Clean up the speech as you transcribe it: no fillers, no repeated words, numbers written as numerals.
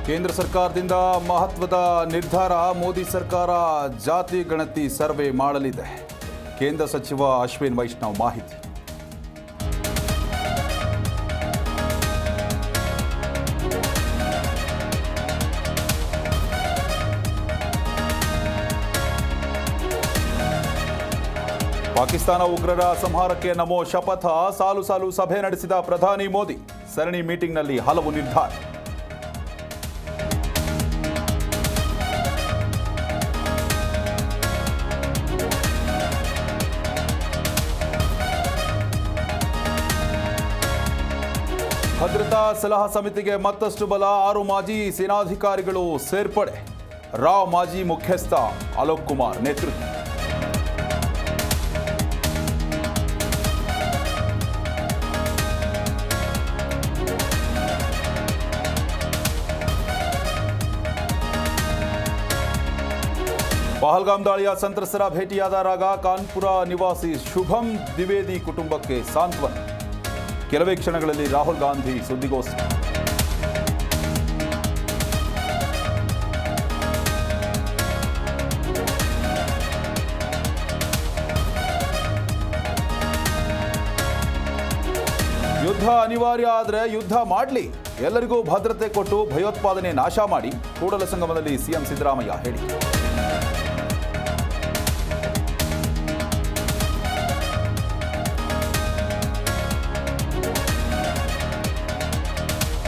ಕೇಂದ್ರ ಸರ್ಕಾರದಿಂದ ಮಹತ್ವದ ನಿರ್ಧಾರ. ಮೋದಿ ಸರ್ಕಾರ ಜಾತಿ ಗಣತಿ ಸರ್ವೆ ಮಾಡಲಿದೆ. ಕೇಂದ್ರ ಸಚಿವ ಅಶ್ವಿನ್ ವೈಷ್ಣವ್ ಮಾಹಿತಿ. ಪಾಕಿಸ್ತಾನ ಉಗ್ರರ ಸಂಹಾರಕ್ಕೆ ನಮೋ ಶಪಥ. ಸಾಲು ಸಾಲು ಸಭೆ ನಡೆಸಿದ ಪ್ರಧಾನಿ ಮೋದಿ. ಸರಣಿ ಮೀಟಿಂಗ್ನಲ್ಲಿ ಹಲವು ನಿರ್ಧಾರ. ಭದ್ರತಾ ಸಲಹಾ ಸಮಿತಿಗೆ ಮತ್ತಷ್ಟು ಬಲ. 6 ಮಾಜಿ ಸೇನಾಧಿಕಾರಿಗಳು ಸೇರ್ಪಡೆ. ರಾವ್ ಮಾಜಿ ಮುಖ್ಯಸ್ಥ ಅಲೋಕ್ ಕುಮಾರ್ ನೇತೃತ್ವ. ಪಹಲ್ಗಾಮ್ ದಾಳಿಯ ಸಂತ್ರಸ್ತರ ಭೇಟಿಯಾದ ರಾಗ. ಕಾನ್ಪುರ ನಿವಾಸಿ ಶುಭಂ ದ್ವಿವೇದಿ ಕುಟುಂಬಕ್ಕೆ ಸಾಂತ್ವನ. ಕೆಲವೇ ಕ್ಷಣಗಳಲ್ಲಿ ರಾಹುಲ್ ಗಾಂಧಿ ಸುದ್ದಿಗೋಷ್ಠಿ. ಯುದ್ಧ ಅನಿವಾರ್ಯ ಆದರೆ ಯುದ್ಧ ಮಾಡಲಿ. ಎಲ್ಲರಿಗೂ ಭದ್ರತೆ ಕೊಟ್ಟು ಭಯೋತ್ಪಾದನೆ ನಾಶ ಮಾಡಿ. ಕೂಡಲ ಸಂಗಮದಲ್ಲಿ ಸಿಎಂ ಸಿದ್ದರಾಮಯ್ಯ ಹೇಳಿಕೆ.